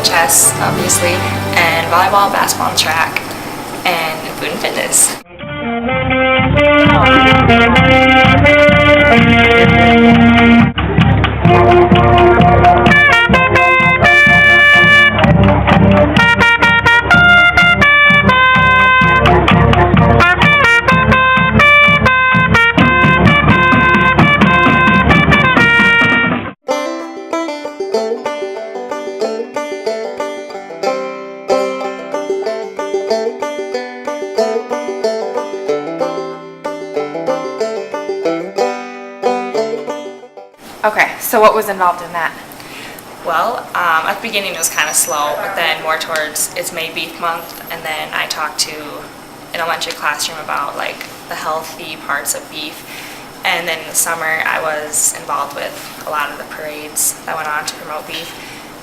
chess, obviously, and volleyball, basketball, and track, and food and fitness. Okay, so what was involved in that? Well, at the beginning it was kind of slow, but then more towards it's May Beef Month, and then I talked to an elementary classroom about like the healthy parts of beef. And then in the summer I was involved with a lot of the parades that went on to promote beef,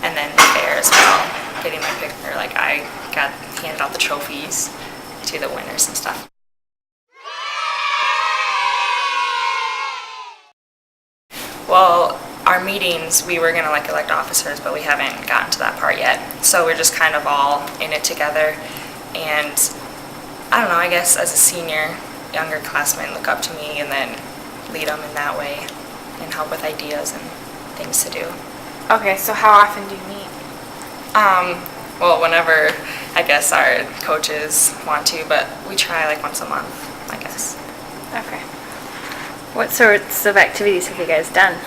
and then the fair as well, getting my picture, like I got handed out the trophies to the winners and stuff. Well, our meetings, we were gonna like elect officers, but we haven't gotten to that part yet. So we're just kind of all in it together. And I don't know, I guess as a senior, younger classmen look up to me and then lead them in that way and help with ideas and things to do. Okay, so how often do you meet? Well, whenever I guess our coaches want to, but we try like once a month, I guess. Okay. What sorts of activities have you guys done?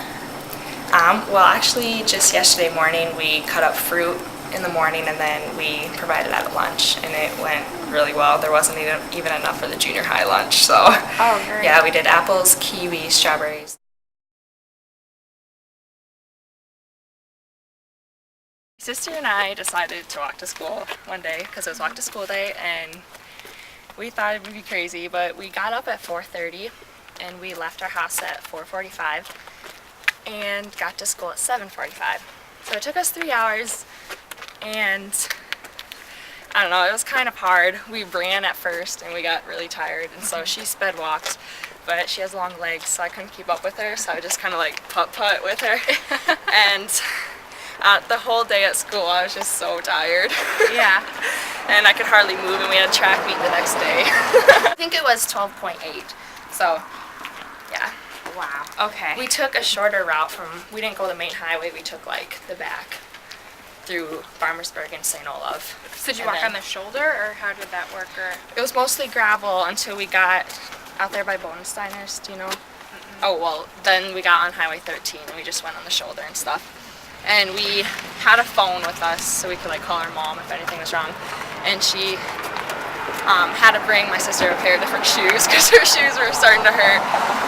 Well, actually, just yesterday morning, we cut up fruit in the morning, and then we provided that at lunch, and it went really well. There wasn't even enough for the junior high lunch, so Oh, great. yeah, we did apples, kiwi, strawberries. My sister and I decided to walk to school one day because it was walk to school day, and we thought it would be crazy, but we got up at 4:30 and we left our house at 4:45 and got to school at 7:45. So it took us 3 hours, and I don't know, it was kind of hard. We ran at first and we got really tired, and so she sped walked, but she has long legs, so I couldn't keep up with her, so I just kind of like putt-putt with her. And the whole day at school I was just so tired. Yeah. And I could hardly move, and we had track meet the next day. I think it was 12.8, so yeah. Wow. Okay. We took a shorter route we didn't go the main highway, we took like the back through Farmersburg and St. Olaf. So did you walk on the shoulder, or how did that work? Or It was mostly gravel until we got out there by Bonesteiners, do you know? Oh, well, then we got on Highway 13 and we just went on the shoulder and stuff. And we had a phone with us so we could like call our mom if anything was wrong. And she had to bring my sister a pair of different shoes because her shoes were starting to hurt.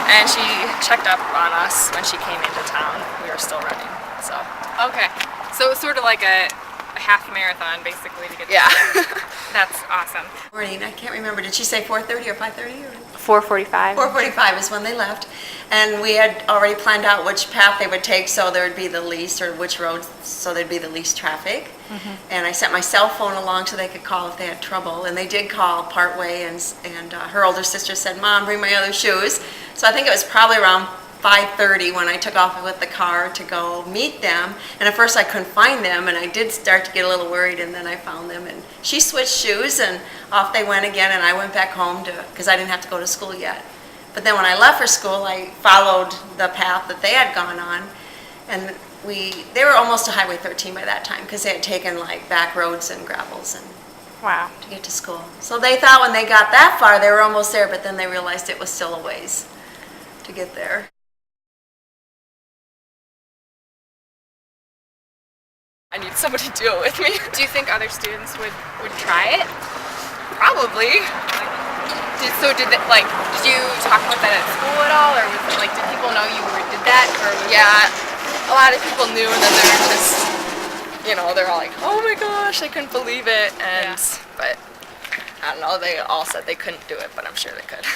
And she checked up on us when she came into town. We were still running, so. Okay. So it was sort of like a half marathon, basically, to get Yeah. That's awesome. Morning, I can't remember, did she say 4:30 or 5:30? 4:45. 4:45 is when they left, and we had already planned out which path they would take, so there would be the least, or which roads, so there'd be the least traffic. And I sent my cell phone along so they could call if they had trouble, and they did call partway, and her older sister said, "Mom, bring my other shoes." So I think it was probably around 5:30 when I took off with the car to go meet them, and at first I couldn't find them, and I did start to get a little worried, and then I found them, and she switched shoes, and off they went again, and I went back home because I didn't have to go to school yet. But then when I left for school, I followed the path that they had gone on, and they were almost to Highway 13 by that time because they had taken like back roads and gravels and Wow. to get to school. So they thought when they got that far they were almost there, but then they realized it was still a ways to get there. I need somebody to do it with me. Do you think other students would try it? Probably. Did you talk about that at school at all, or was it like, did people know you did that, or was Yeah, a lot of people knew, and then they were just, they're all like, "Oh my gosh, I couldn't believe it," and Yeah. but I don't know, they all said they couldn't do it, but I'm sure they could.